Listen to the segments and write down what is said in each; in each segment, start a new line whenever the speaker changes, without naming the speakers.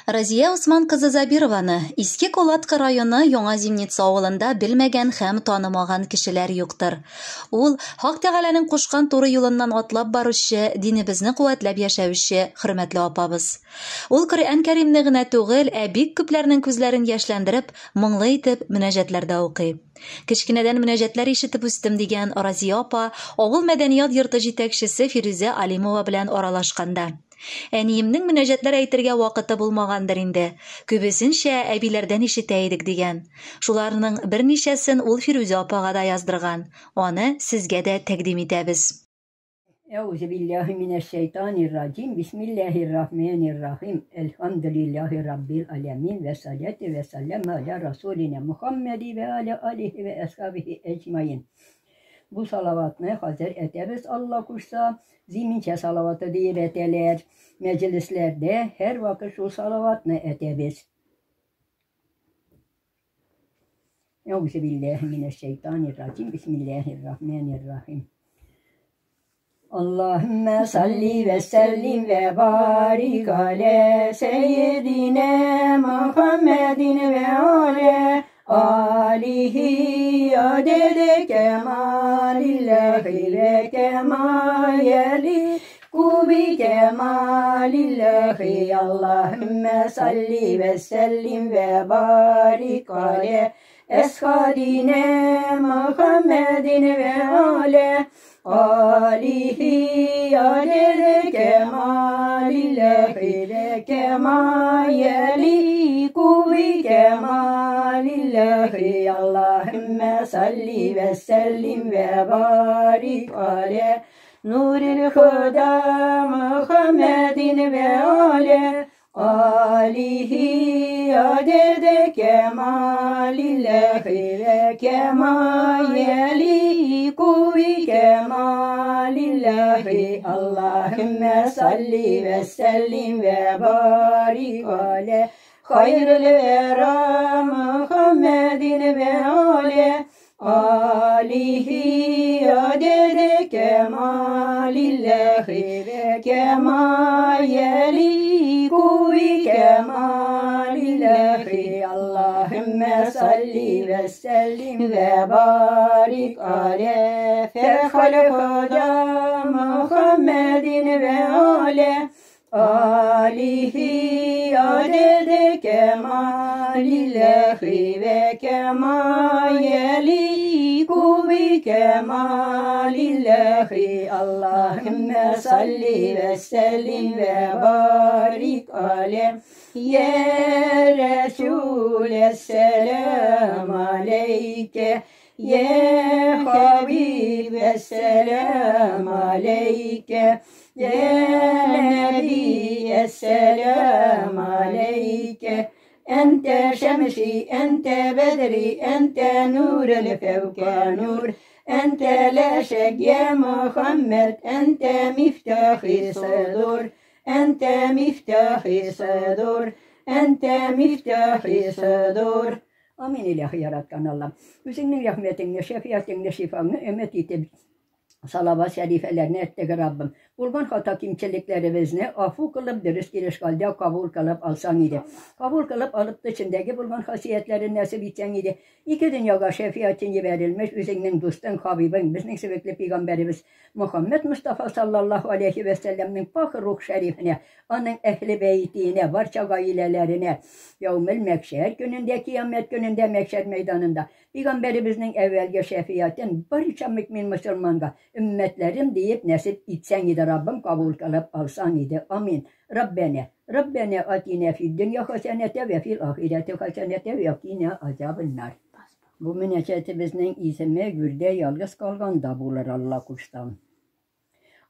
Разия Усман кызы Забированы Иске Колатка районы Яңа Зимница авылында белмәгән һәм танымаган кешеләр юктыр. Ул Хак Тәгаләнең кушкан туры юлыннан атлап баручы, динебезне куәтләп яшәүче хөрмәтле апабыз. Ул Коръән Кәримне генә түгел, ә бик күпләрнең күзләрен яшьләндереп, моңлы итеп мөнәҗәтләрдә укый. Кечкенәдән мөнәҗәтләр ишетеп үстем дигән Разия апа авыл мәдәният йорты җитәкчесе Фирүзә Алимова белән аралашканда. Әниемнең мөнәҗәтләр әйтергә вакыты булмагандыр инде. Күбесенчә әбиләрдән ишетә идек дигән. Шуларның берничәсен ул Фирүзә апага да яздырган. Аны сезгә дә тәкъдим итәбез.
Euzu billahi mineşşeytanirracim. Bismillahirrahmanirrahim. Elhamdülillahi rabbil alamin ve salatu ve selam ala rasulina Muhammedi ve ala alihi ve ashabihi ecmaîn. Bu salavatını hazır ederiz. Allah kuşsa ziminçe salavatı deyip eteler. Meclislerde her vakit şu salavatını ederiz. Euzubillahimineşşeytanirracim. Bismillahirrahmanirrahim. Allahümme salli ve sellim ve barik ale seyyidine Muhammedin ve ale alihi adede kemalillahi ve kemayeli kubi kemalillahi. Allahümme salli ve sellim ve barik ale eshadine Muhammedin ve ale alihi adede kemalillahi ve kemayeli kubi kemalillahi. Allahümme salli ve sellim ve barik ale nuril huda Muhammedin ve ale alihi adede kemalillahi ve kemayeli kubi kemalillahi. Allahümme salli ve sellim ve barik ale hayril vera Muhammedin ve ale alihi adede kemalillahi ve kemayeli kubi kemalillahi. Allahümme salli ve sellim ve barik ale fehal huda Muhammedin ve ale alihi adede kemalillahi ve kemayeli kubi kemalillahi. Allahümme salli ve sellim ve barik ale ye Resulü selam aleyke ye Habibe selam aleyke ye Nebiye selam aleyke ente şemsi ente bedri ente nurel fevka nur ente la şek ya Muhammed ente miftahi sadur ente miftahi sadur ente miftahi sadur. Amin ilahi yaratkan Allah. Senin rahmetinle, şefiatinle, şifanla ümmet itib salavat şerifelerine ettik Rabbim. Bulgan hata kimçiliklerimizni afu kılıp dürüst girişgalde kabul kılıp alsan idi. Kabul kılıp alıp da içindeki bulgan hasiyetlerin nasip etsen idi. İki dünyaya şefiatini verilmiş üzerinin dostun Habibin, bizning sebepli peygamberimiz Muhammed Mustafa sallallahu aleyhi ve sellem'nin pak ruh şerifine, onun ehli beytine, barça ailelerine, yevmil mekşer gününde, kıyamet gününde mekşer meydanında peygamberimizin evvelge şefiatin barça mümin Müslümanga ümmetlerim deyip nasip etsen idi Rabbim kabul kılıp alsan idi. Amin. Rabbena atina fid dünya hasenete ve fil ahirete hasenete ve yakina azabın nar. Bu münəccətimizin izimə gürdə yalqız qalğanda bulur Allah kuşdan.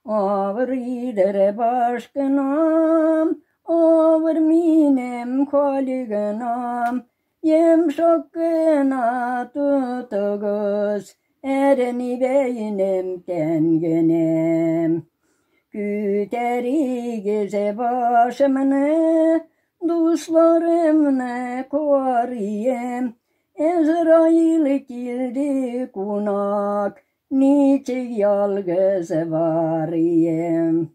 Ağır idir başqınam, ağır minem koliğinam, yem şoqqına tutuguz, erini beynim tenginem. Güterigize başımını, dostlarımla koruyem, Ezrail kildi kunak, niçin yalgız varıyım.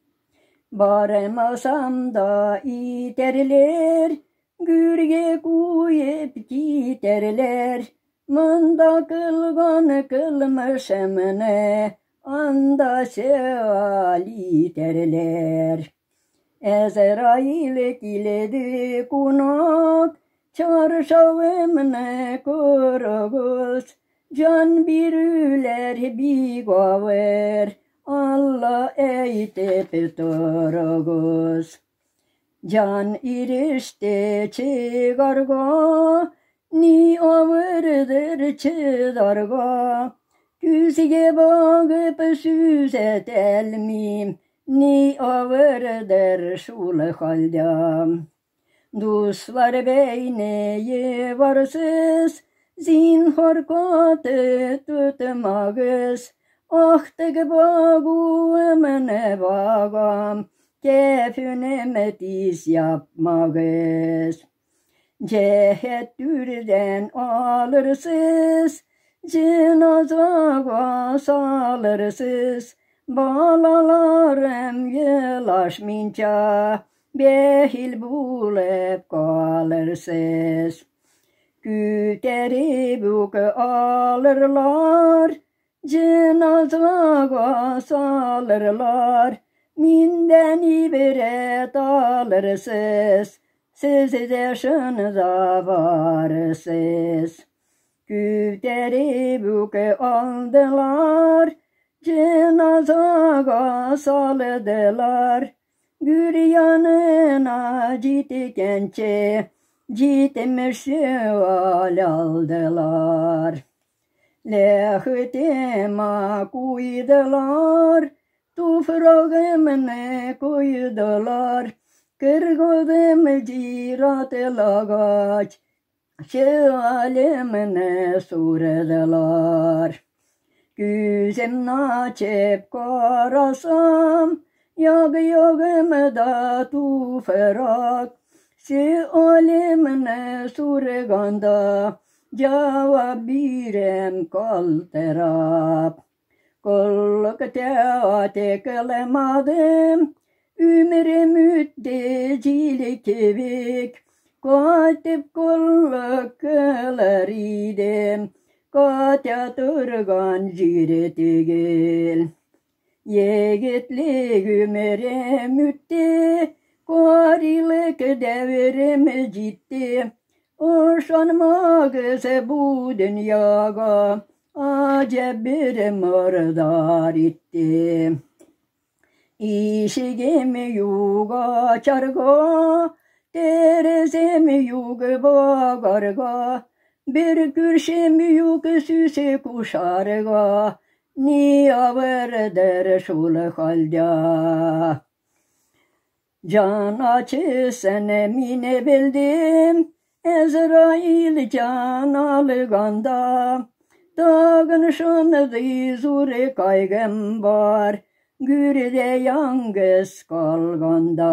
Baramasam da iterler, gürge kuyup giderler. Mında kılgan kılmışım ne, anda seali derler. Ezrail kilidi kunak, çarşavım ne kurguz. Can birüler bigaver, Allah eytip durguz. Can irişte çıgarga, ni avırdır çıdarga. Güzge bağıp süzet elmim, ni avırdır şul haldam. Dostlar beyneyi varsız, zinhar katı tutmağız. Ahtık bağım ne bağam, kefüne tiz yapmağız. Cehettürden alırsız, cenazağa salırsız. Balalarım yılaşminca, behil bulup kalırsız. Küteri bük alırlar, cenazağa salırlar. Minden ibret alırsız, siz yaşınıza varsız. Küteri bük aldılar, cenazağa saldılar. Gür yanına gitkençe, gitmiş aldılar. Lehitema koydular, toprağımına koydular. Kırgıdım cirat lagaç, şalimine sordular. Gözüm açıp karasam, yağımda tufrak. Şalimine sorganda, cevap birem kalterap. Kulluk teate kılmadım, ömrüm müddecilik bek. Katip kulluk kılar idim, katya turgan jiretigil. Yegitlik ömrüm mütti, karilik devrim citti. Oşanmağız bu dünyaga, acep bir mırdar etti. İşigim yuga çarga, terzim yug bagarga. Bir kürşim yug süse kuşarga, ni avırdır şul halda. Can açısın mine bildim, Ezrail can alganda. Dağın şundı zure kaygım var, gürde yalnız kalganda.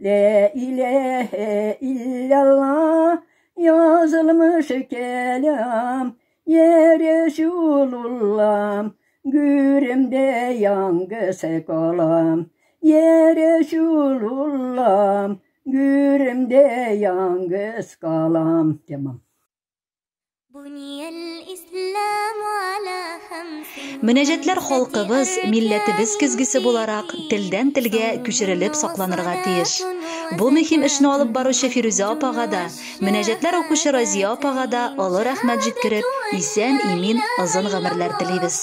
La ilahe illallah yazılmış kelam, ya Resulullah gürümde yalnız kalam. Ya Resulullah gürümde yalnız kalam. Tamam.
Münәҗәтләр халкыбыз, милләтебез көзгесе буларак телдән телгә күчерелеп сакланырга тиеш. Бу мөһим эшне алып баручы Фирүзә апага да, мөнәҗәтләр укучы Разия апага да олы рәхмәт җиткереп, исән, имин, озын гомерләр телибез.